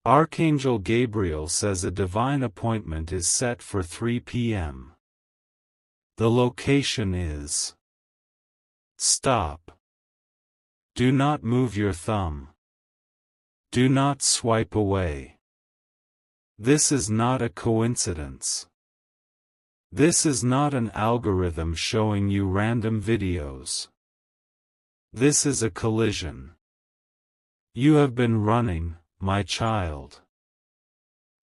Archangel Gabriel says a divine appointment is set for 3 p.m. The location is. Stop. Do not move your thumb. Do not swipe away. This is not a coincidence. This is not an algorithm showing you random videos. This is a collision. You have been running, my child.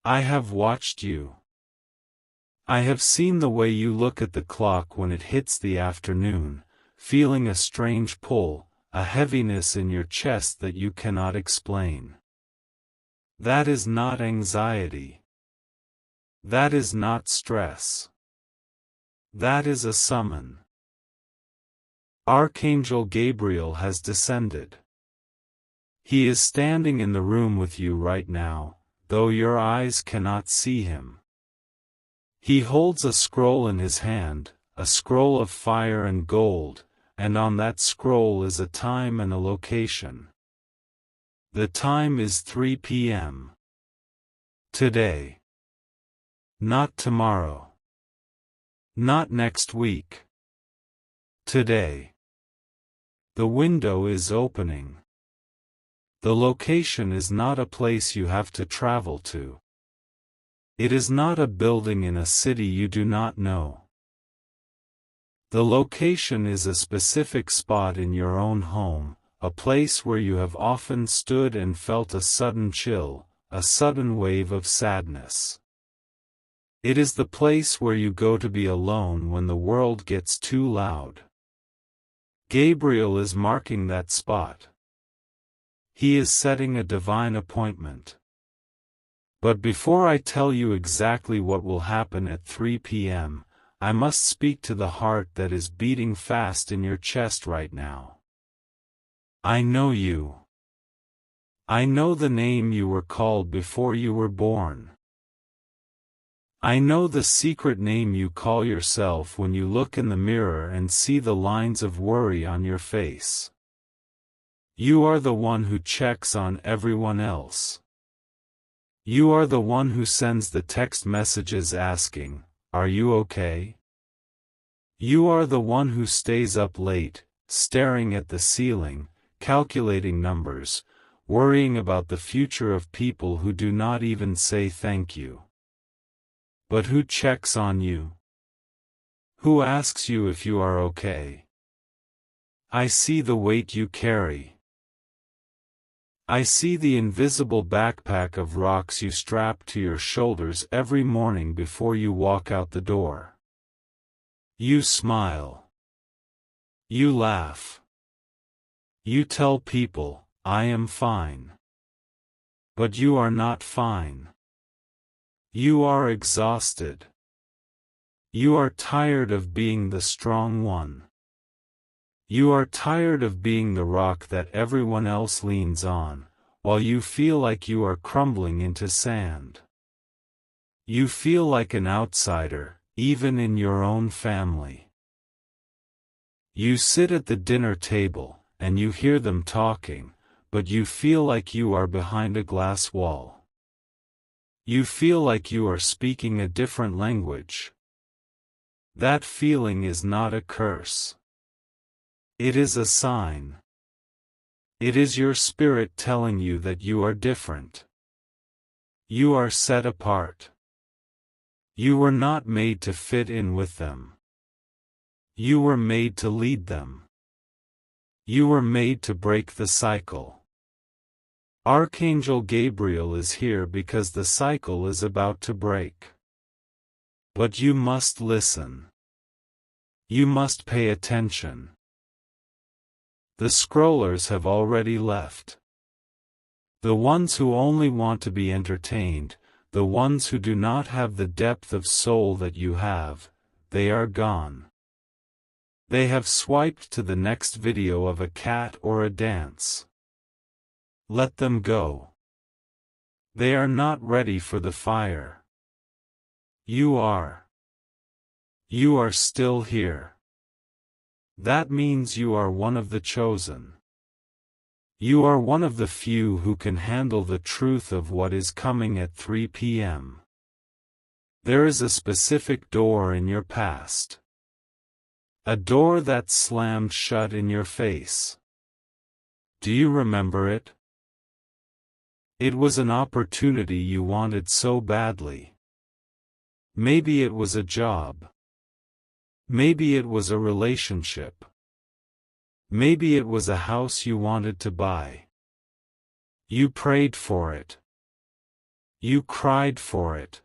I have watched you. I have seen the way you look at the clock when it hits the afternoon, feeling a strange pull, a heaviness in your chest that you cannot explain. That is not anxiety. That is not stress. That is a summon. Archangel Gabriel has descended. He is standing in the room with you right now, though your eyes cannot see him. He holds a scroll in his hand, a scroll of fire and gold, and on that scroll is a time and a location. The time is 3 p.m. Today. Not tomorrow. Not next week. Today. The window is opening. The location is not a place you have to travel to. It is not a building in a city you do not know. The location is a specific spot in your own home, a place where you have often stood and felt a sudden chill, a sudden wave of sadness. It is the place where you go to be alone when the world gets too loud. Gabriel is marking that spot. He is setting a divine appointment. But before I tell you exactly what will happen at 3 p.m., I must speak to the heart that is beating fast in your chest right now. I know you. I know the name you were called before you were born. I know the secret name you call yourself when you look in the mirror and see the lines of worry on your face. You are the one who checks on everyone else. You are the one who sends the text messages asking, "Are you okay?" You are the one who stays up late, staring at the ceiling, calculating numbers, worrying about the future of people who do not even say thank you. But who checks on you? Who asks you if you are okay? I see the weight you carry. I see the invisible backpack of rocks you strap to your shoulders every morning before you walk out the door. You smile. You laugh. You tell people, "I am fine." But you are not fine. You are exhausted. You are tired of being the strong one. You are tired of being the rock that everyone else leans on, while you feel like you are crumbling into sand. You feel like an outsider, even in your own family. You sit at the dinner table, and you hear them talking, but you feel like you are behind a glass wall. You feel like you are speaking a different language. That feeling is not a curse. It is a sign. It is your spirit telling you that you are different. You are set apart. You were not made to fit in with them. You were made to lead them. You were made to break the cycle. Archangel Gabriel is here because the cycle is about to break. But you must listen. You must pay attention. The scrollers have already left. The ones who only want to be entertained, the ones who do not have the depth of soul that you have, they are gone. They have swiped to the next video of a cat or a dance. Let them go. They are not ready for the fire. You are. You are still here. That means you are one of the chosen. You are one of the few who can handle the truth of what is coming at 3 p.m. There is a specific door in your past. A door that slammed shut in your face. Do you remember it? It was an opportunity you wanted so badly. Maybe it was a job. Maybe it was a relationship. Maybe it was a house you wanted to buy. You prayed for it. You cried for it.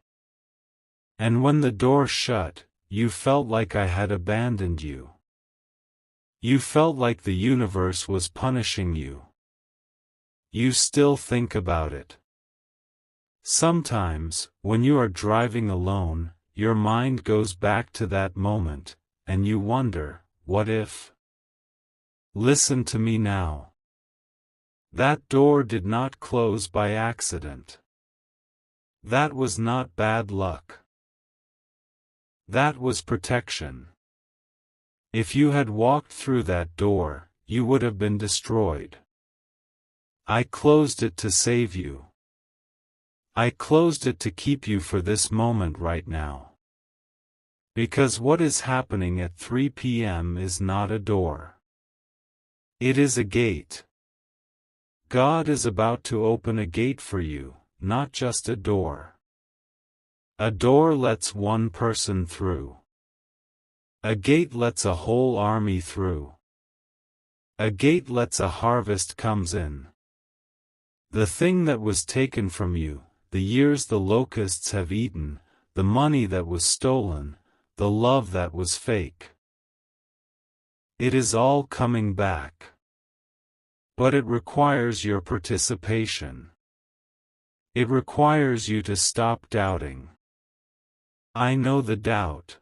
And when the door shut, you felt like I had abandoned you. You felt like the universe was punishing you. You still think about it. Sometimes, when you are driving alone, your mind goes back to that moment, and you wonder, what if? Listen to me now. That door did not close by accident. That was not bad luck. That was protection. If you had walked through that door, you would have been destroyed. I closed it to save you. I closed it to keep you for this moment right now. Because what is happening at 3 p.m. is not a door. It is a gate. God is about to open a gate for you, not just a door. A door lets one person through. A gate lets a whole army through. A gate lets a harvest comes in. The thing that was taken from you, the years the locusts have eaten, the money that was stolen, the love that was fake. It is all coming back. But it requires your participation. It requires you to stop doubting. I know the doubt.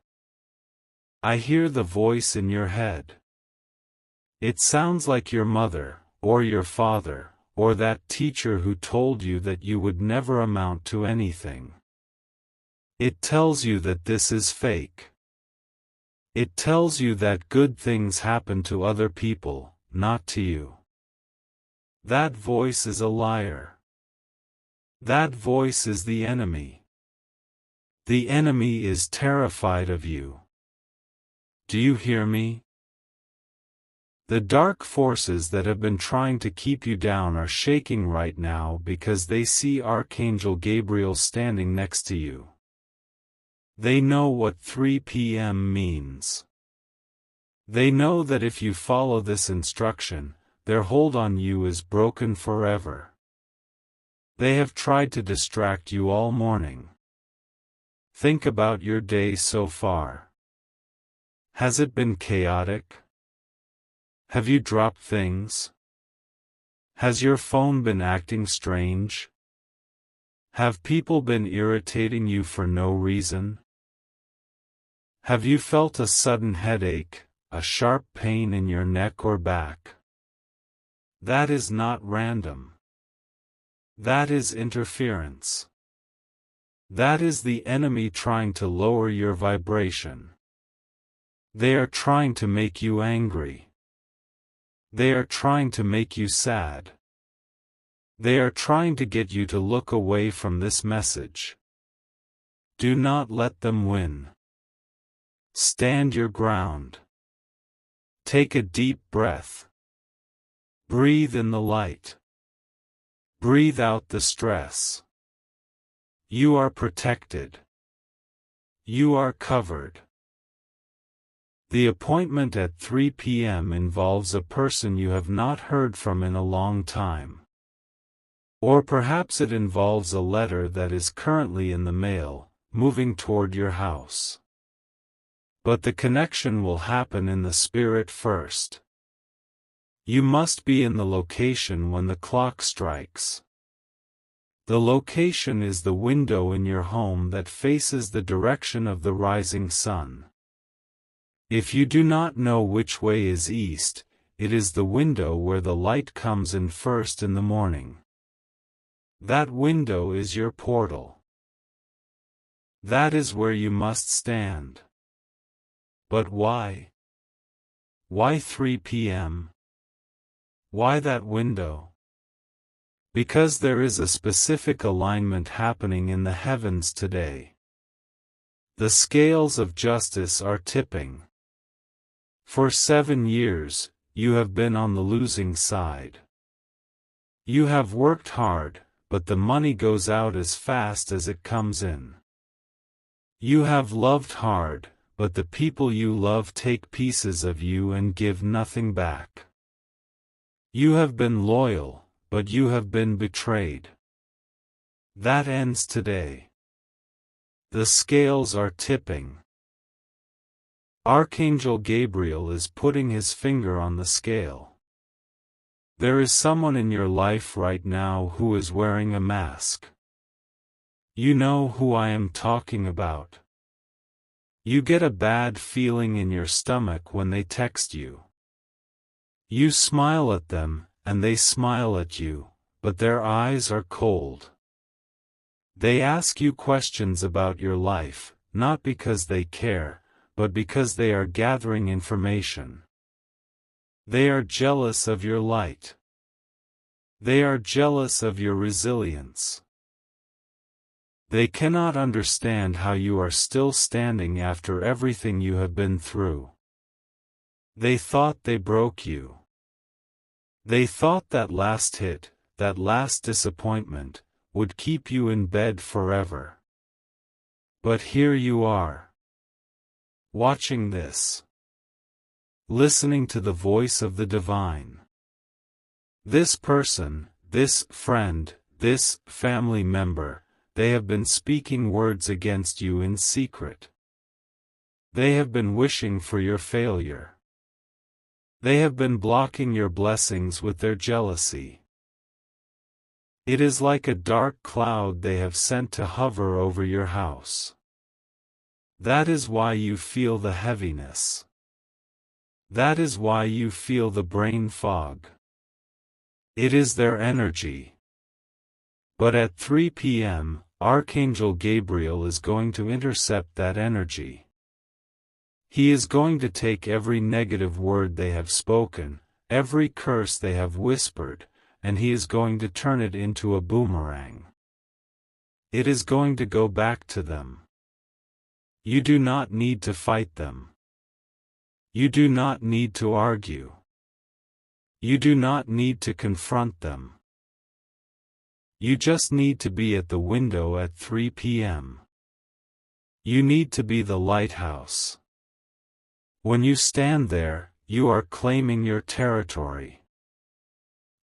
I hear the voice in your head. It sounds like your mother, or your father, or that teacher who told you that you would never amount to anything. It tells you that this is fake. It tells you that good things happen to other people, not to you. That voice is a liar. That voice is the enemy. The enemy is terrified of you. Do you hear me? The dark forces that have been trying to keep you down are shaking right now because they see Archangel Gabriel standing next to you. They know what 3 p.m. means. They know that if you follow this instruction, their hold on you is broken forever. They have tried to distract you all morning. Think about your day so far. Has it been chaotic? Have you dropped things? Has your phone been acting strange? Have people been irritating you for no reason? Have you felt a sudden headache, a sharp pain in your neck or back? That is not random. That is interference. That is the enemy trying to lower your vibration. They are trying to make you angry. They are trying to make you sad. They are trying to get you to look away from this message. Do not let them win. Stand your ground. Take a deep breath. Breathe in the light. Breathe out the stress. You are protected. You are covered. The appointment at 3 p.m. involves a person you have not heard from in a long time. Or perhaps it involves a letter that is currently in the mail, moving toward your house. But the connection will happen in the spirit first. You must be in the location when the clock strikes. The location is the window in your home that faces the direction of the rising sun. If you do not know which way is east, it is the window where the light comes in first in the morning. That window is your portal. That is where you must stand. But why? Why 3 p.m.? Why that window? Because there is a specific alignment happening in the heavens today. The scales of justice are tipping. For 7 years, you have been on the losing side. You have worked hard, but the money goes out as fast as it comes in. You have loved hard, but the people you love take pieces of you and give nothing back. You have been loyal, but you have been betrayed. That ends today. The scales are tipping. Archangel Gabriel is putting his finger on the scale. There is someone in your life right now who is wearing a mask. You know who I am talking about. You get a bad feeling in your stomach when they text you. You smile at them, and they smile at you, but their eyes are cold. They ask you questions about your life, not because they care, but because they are gathering information. They are jealous of your light. They are jealous of your resilience. They cannot understand how you are still standing after everything you have been through. They thought they broke you. They thought that last hit, that last disappointment, would keep you in bed forever. But here you are. Watching this. Listening to the voice of the divine. This person, this friend, this family member, they have been speaking words against you in secret. They have been wishing for your failure. They have been blocking your blessings with their jealousy. It is like a dark cloud they have sent to hover over your house. That is why you feel the heaviness. That is why you feel the brain fog. It is their energy. But at 3 p.m., Archangel Gabriel is going to intercept that energy. He is going to take every negative word they have spoken, every curse they have whispered, and he is going to turn it into a boomerang. It is going to go back to them. You do not need to fight them. You do not need to argue. You do not need to confront them. You just need to be at the window at 3 p.m. You need to be the lighthouse. When you stand there, you are claiming your territory.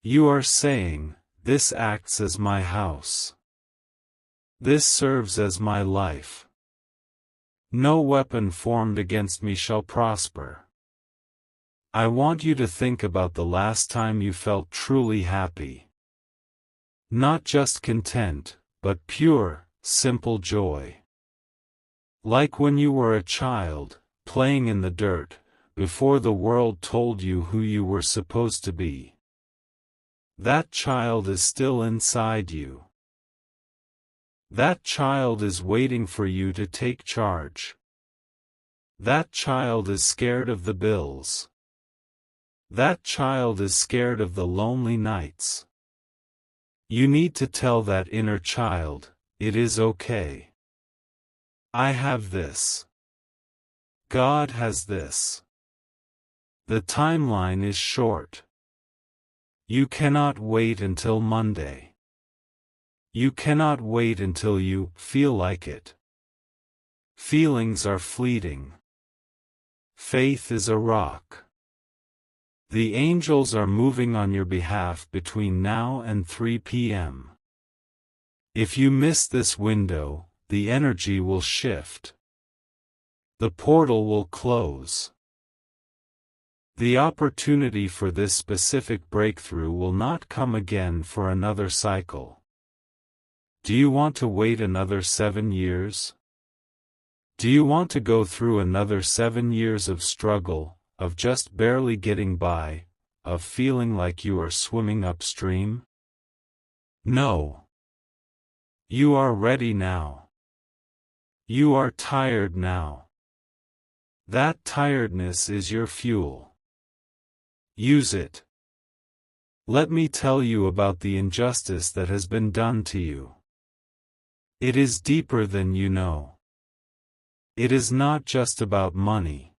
You are saying, "This acts as my house. This serves as my life. No weapon formed against me shall prosper." I want you to think about the last time you felt truly happy. Not just content, but pure, simple joy. Like when you were a child, playing in the dirt, before the world told you who you were supposed to be. That child is still inside you. That child is waiting for you to take charge. That child is scared of the bills. That child is scared of the lonely nights. You need to tell that inner child, "It is okay. I have this. God has this. The timeline is short. You cannot wait until Monday. You cannot wait until you feel like it. Feelings are fleeting. Faith is a rock. The angels are moving on your behalf between now and 3 p.m. If you miss this window, the energy will shift. The portal will close. The opportunity for this specific breakthrough will not come again for another cycle. Do you want to wait another 7 years? Do you want to go through another 7 years of struggle, of just barely getting by, of feeling like you are swimming upstream? No. You are ready now. You are tired now. That tiredness is your fuel. Use it. Let me tell you about the injustice that has been done to you. It is deeper than you know. It is not just about money.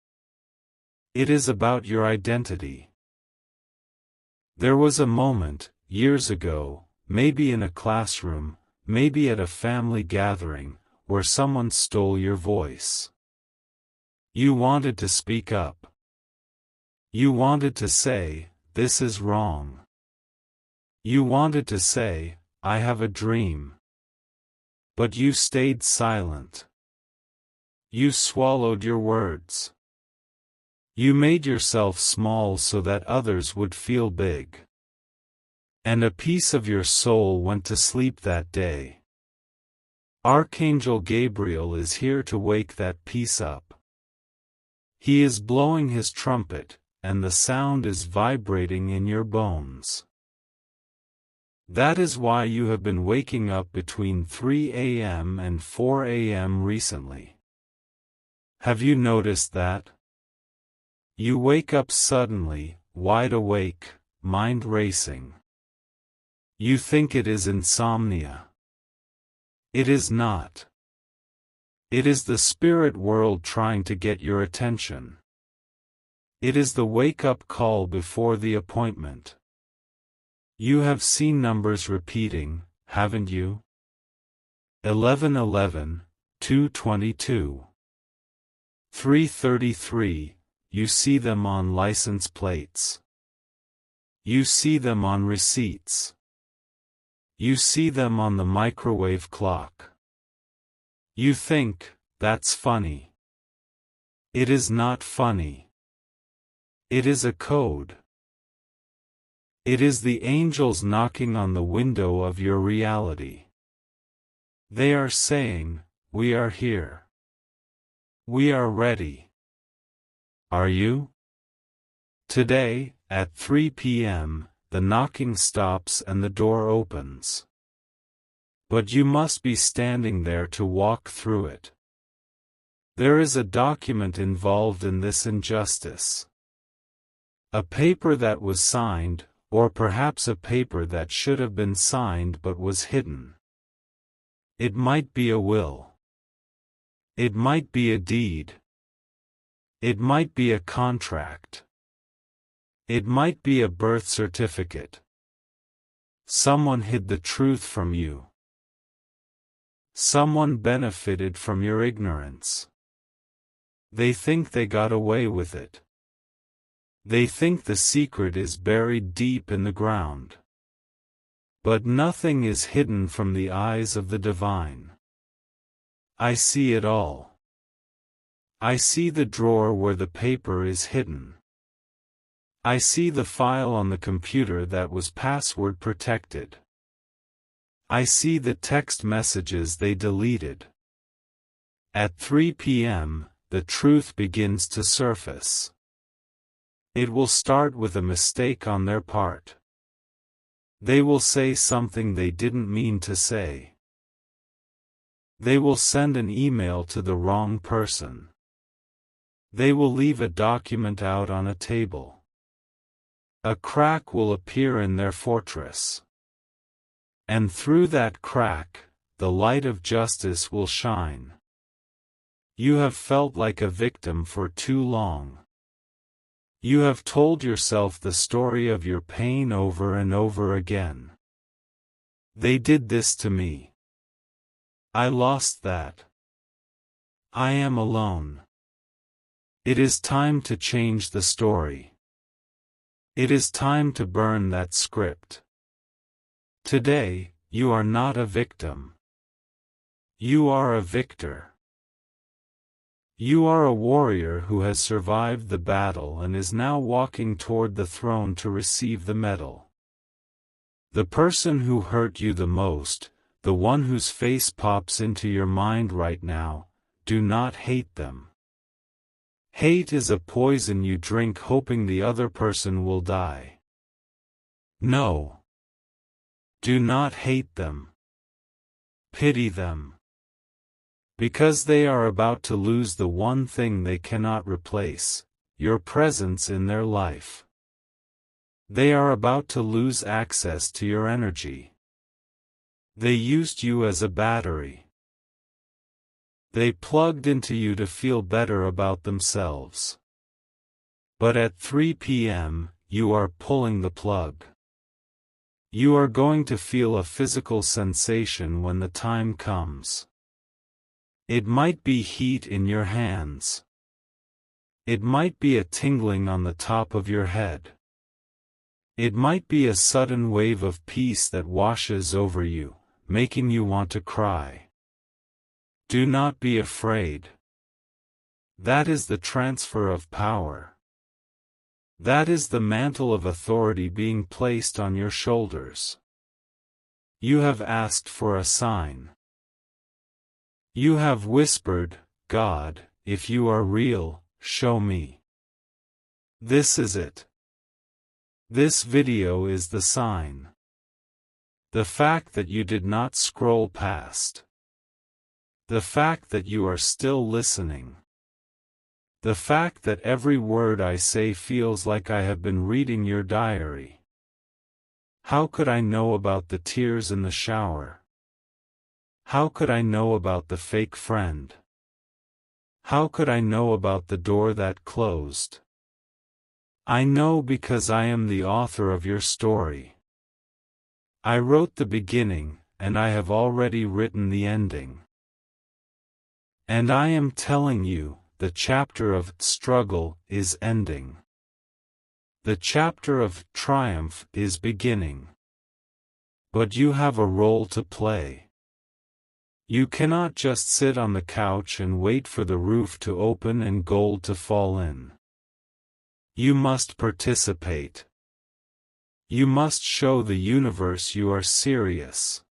It is about your identity. There was a moment, years ago, maybe in a classroom, maybe at a family gathering, where someone stole your voice. You wanted to speak up. You wanted to say, "This is wrong." You wanted to say, "I have a dream." But you stayed silent. You swallowed your words. You made yourself small so that others would feel big. And a piece of your soul went to sleep that day. Archangel Gabriel is here to wake that piece up. He is blowing his trumpet, and the sound is vibrating in your bones. That is why you have been waking up between 3 a.m. and 4 a.m. recently. Have you noticed that? You wake up suddenly, wide awake, mind racing. You think it is insomnia. It is not. It is the spirit world trying to get your attention. It is the wake-up call before the appointment. You have seen numbers repeating, haven't you? 1111, 222. 333, you see them on license plates. You see them on receipts. You see them on the microwave clock. You think, that's funny. It is not funny. It is a code. It is the angels knocking on the window of your reality. They are saying, "We are here. We are ready." Are you? Today, at 3 p.m., the knocking stops and the door opens. But you must be standing there to walk through it. There is a document involved in this injustice. A paper that was signed, or perhaps a paper that should have been signed but was hidden. It might be a will. It might be a deed. It might be a contract. It might be a birth certificate. Someone hid the truth from you. Someone benefited from your ignorance. They think they got away with it. They think the secret is buried deep in the ground. But nothing is hidden from the eyes of the divine. I see it all. I see the drawer where the paper is hidden. I see the file on the computer that was password protected. I see the text messages they deleted. At 3 p.m., the truth begins to surface. It will start with a mistake on their part. They will say something they didn't mean to say. They will send an email to the wrong person. They will leave a document out on a table. A crack will appear in their fortress. And through that crack, the light of justice will shine. You have felt like a victim for too long. You have told yourself the story of your pain over and over again. They did this to me. I lost that. I am alone. It is time to change the story. It is time to burn that script. Today, you are not a victim. You are a victor. You are a warrior who has survived the battle and is now walking toward the throne to receive the medal. The person who hurt you the most, the one whose face pops into your mind right now, do not hate them. Hate is a poison you drink hoping the other person will die. No. Do not hate them. Pity them. Because they are about to lose the one thing they cannot replace, your presence in their life. They are about to lose access to your energy. They used you as a battery. They plugged into you to feel better about themselves. But at 3 p.m., you are pulling the plug. You are going to feel a physical sensation when the time comes. It might be heat in your hands. It might be a tingling on the top of your head. It might be a sudden wave of peace that washes over you, making you want to cry. Do not be afraid. That is the transfer of power. That is the mantle of authority being placed on your shoulders. You have asked for a sign. You have whispered, God, if you are real, show me. This is it. This video is the sign. The fact that you did not scroll past. The fact that you are still listening. The fact that every word I say feels like I have been reading your diary. How could I know about the tears in the shower? How could I know about the fake friend? How could I know about the door that closed? I know because I am the author of your story. I wrote the beginning, and I have already written the ending. And I am telling you, the chapter of struggle is ending. The chapter of triumph is beginning. But you have a role to play. You cannot just sit on the couch and wait for the roof to open and gold to fall in. You must participate. You must show the universe you are serious.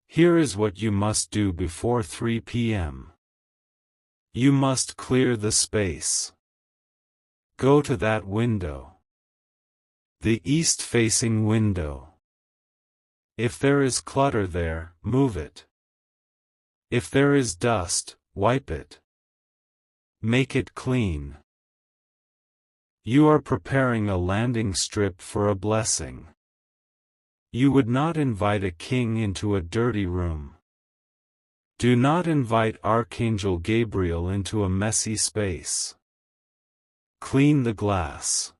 Here is what you must do before 3 p.m. You must clear the space. Go to that window. The east-facing window. If there is clutter there, move it. If there is dust, wipe it. Make it clean. You are preparing a landing strip for a blessing. You would not invite a king into a dirty room. Do not invite Archangel Gabriel into a messy space. Clean the glass.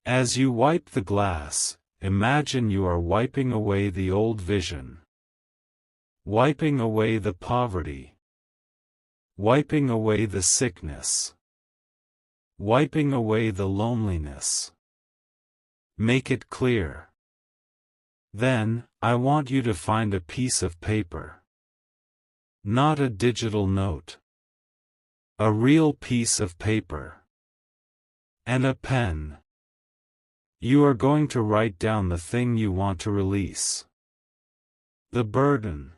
As you wipe the glass, imagine you are wiping away the old vision. Wiping away the poverty. Wiping away the sickness. Wiping away the loneliness. Make it clear. Then, I want you to find a piece of paper. Not a digital note. A real piece of paper. And a pen. You are going to write down the thing you want to release. The burden.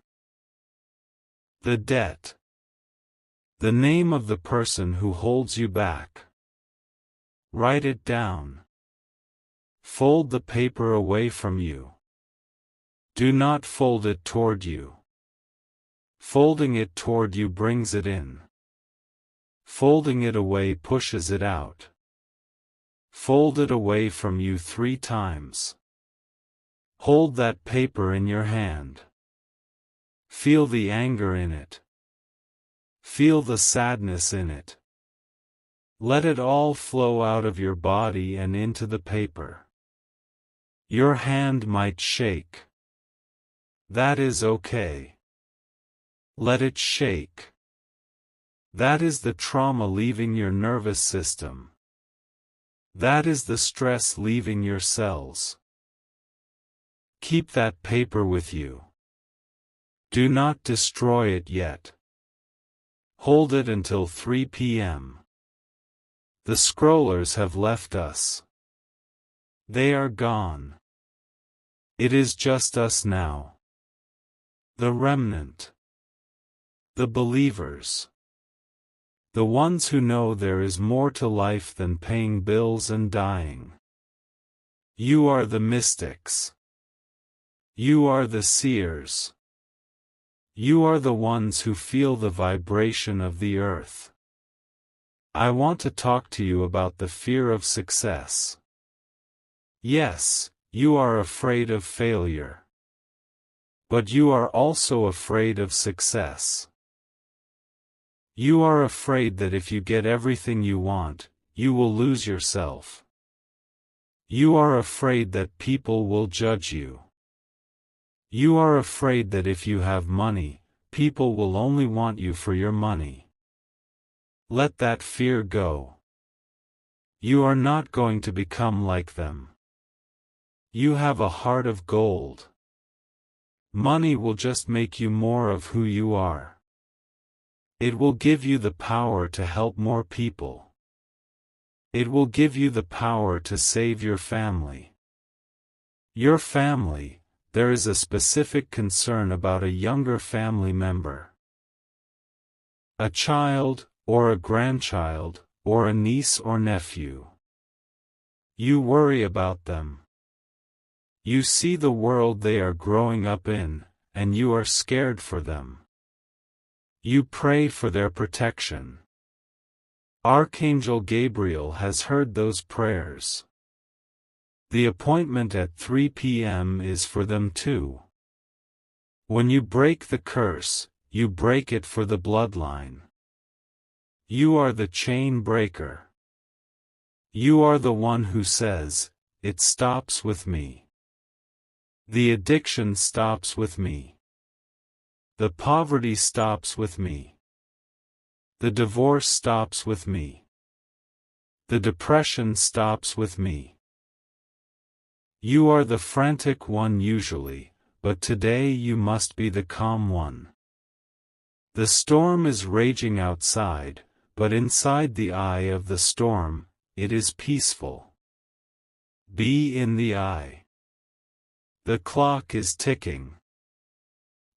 The debt. The name of the person who holds you back. Write it down. Fold the paper away from you. Do not fold it toward you. Folding it toward you brings it in. Folding it away pushes it out. Fold it away from you 3 times. Hold that paper in your hand. Feel the anger in it. Feel the sadness in it. Let it all flow out of your body and into the paper. Your hand might shake. That is okay. Let it shake. That is the trauma leaving your nervous system. That is the stress leaving your cells. Keep that paper with you. Do not destroy it yet. Hold it until 3 p.m. The scrollers have left us. They are gone. It is just us now. The remnant. The believers. The ones who know there is more to life than paying bills and dying. You are the mystics. You are the seers. You are the ones who feel the vibration of the earth. I want to talk to you about the fear of success. Yes, you are afraid of failure. But you are also afraid of success. You are afraid that if you get everything you want, you will lose yourself. You are afraid that people will judge you. You are afraid that if you have money, people will only want you for your money. Let that fear go. You are not going to become like them. You have a heart of gold. Money will just make you more of who you are. It will give you the power to help more people. It will give you the power to save your family. Your family, there is a specific concern about a younger family member. A child, or a grandchild, or a niece or nephew. You worry about them. You see the world they are growing up in, and you are scared for them. You pray for their protection. Archangel Gabriel has heard those prayers. The appointment at 3 p.m. is for them too. When you break the curse, you break it for the bloodline. You are the chain breaker. You are the one who says, "It stops with me. The addiction stops with me. The poverty stops with me. The divorce stops with me. The depression stops with me." You are the frantic one usually, but today you must be the calm one. The storm is raging outside, but inside the eye of the storm, it is peaceful. Be in the eye. The clock is ticking.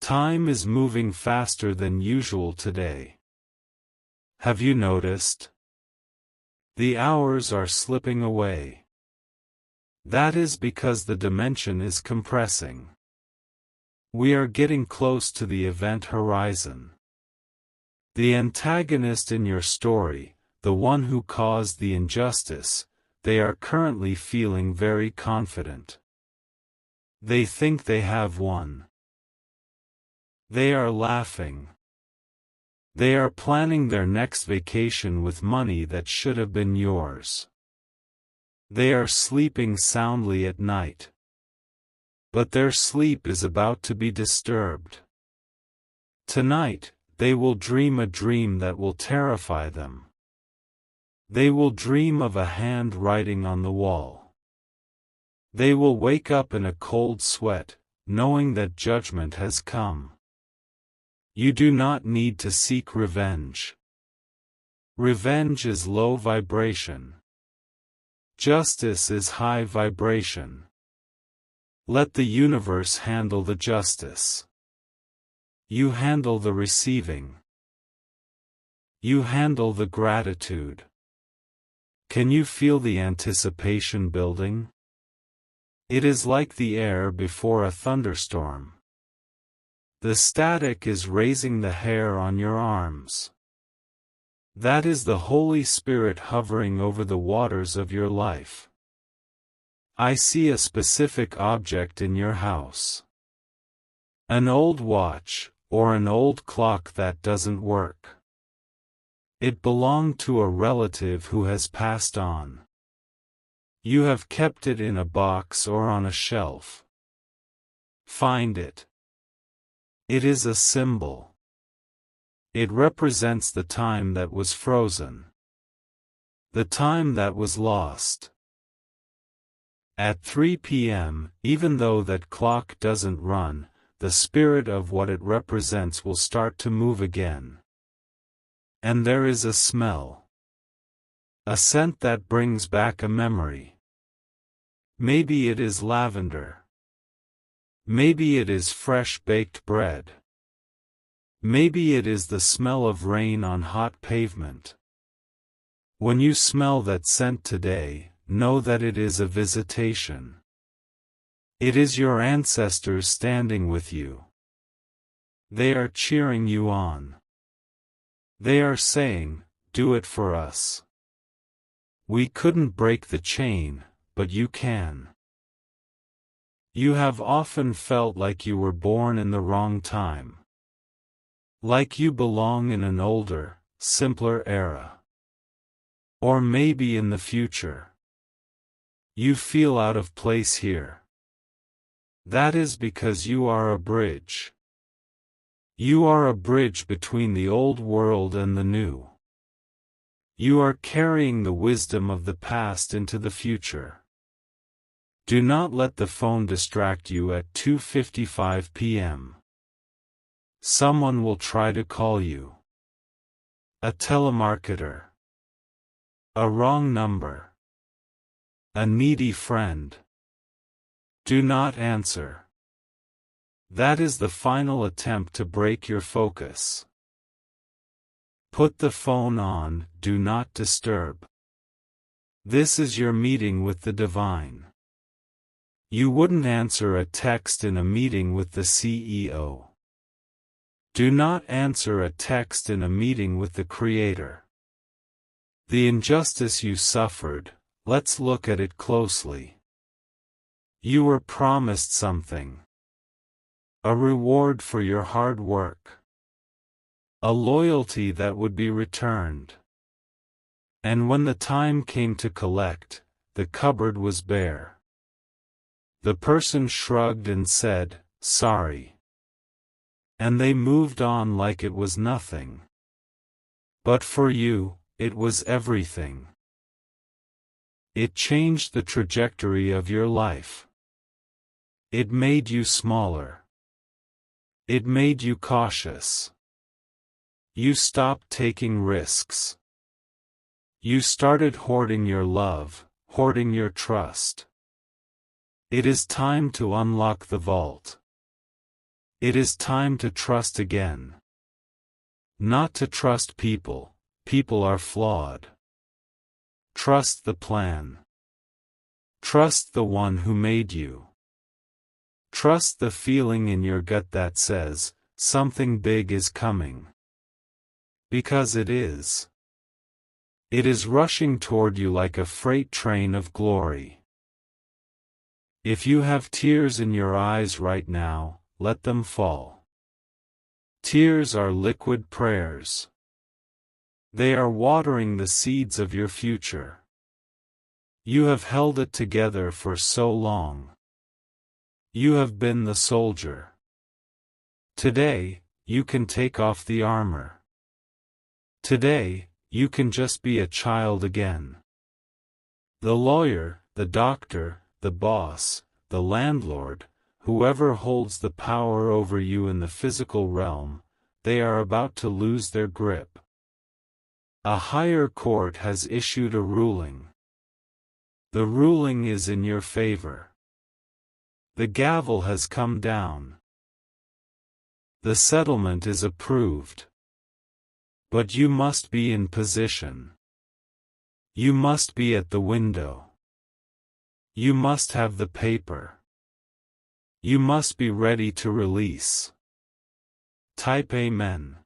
Time is moving faster than usual today. Have you noticed? The hours are slipping away. That is because the dimension is compressing. We are getting close to the event horizon. The antagonist in your story, the one who caused the injustice, they are currently feeling very confident. They think they have won. They are laughing. They are planning their next vacation with money that should have been yours. They are sleeping soundly at night. But their sleep is about to be disturbed. Tonight, they will dream a dream that will terrify them. They will dream of a hand writing on the wall. They will wake up in a cold sweat, knowing that judgment has come. You do not need to seek revenge. Revenge is low vibration. Justice is high vibration. Let the universe handle the justice. You handle the receiving. You handle the gratitude. Can you feel the anticipation building? It is like the air before a thunderstorm. The static is raising the hair on your arms. That is the Holy Spirit hovering over the waters of your life. I see a specific object in your house. An old watch, or an old clock that doesn't work. It belonged to a relative who has passed on. You have kept it in a box or on a shelf. Find it. It is a symbol. It represents the time that was frozen. The time that was lost. At 3 p.m., even though that clock doesn't run, the spirit of what it represents will start to move again. And there is a smell. A scent that brings back a memory. Maybe it is lavender. Maybe it is fresh baked bread. Maybe it is the smell of rain on hot pavement. When you smell that scent today, know that it is a visitation. It is your ancestors standing with you. They are cheering you on. They are saying, "Do it for us. We couldn't break the chain, but you can." You have often felt like you were born in the wrong time. Like you belong in an older, simpler era. Or maybe in the future. You feel out of place here. That is because you are a bridge. You are a bridge between the old world and the new. You are carrying the wisdom of the past into the future. Do not let the phone distract you at 2:55 p.m. Someone will try to call you. A telemarketer. A wrong number. A needy friend. Do not answer. That is the final attempt to break your focus. Put the phone on, do not disturb. This is your meeting with the divine. You wouldn't answer a text in a meeting with the CEO. Do not answer a text in a meeting with the Creator. The injustice you suffered, let's look at it closely. You were promised something. A reward for your hard work. A loyalty that would be returned. And when the time came to collect, the cupboard was bare. The person shrugged and said, "Sorry." And they moved on like it was nothing. But for you, it was everything. It changed the trajectory of your life. It made you smaller. It made you cautious. You stopped taking risks. You started hoarding your love, hoarding your trust. It is time to unlock the vault. It is time to trust again. Not to trust people, people are flawed. Trust the plan. Trust the one who made you. Trust the feeling in your gut that says, something big is coming. Because it is. It is rushing toward you like a freight train of glory. If you have tears in your eyes right now, let them fall. Tears are liquid prayers. They are watering the seeds of your future. You have held it together for so long. You have been the soldier. Today, you can take off the armor. Today, you can just be a child again. The lawyer, the doctor, the boss, the landlord, whoever holds the power over you in the physical realm, they are about to lose their grip. A higher court has issued a ruling. The ruling is in your favor. The gavel has come down. The settlement is approved. But you must be in position. You must be at the window. You must have the paper. You must be ready to release. Type Amen.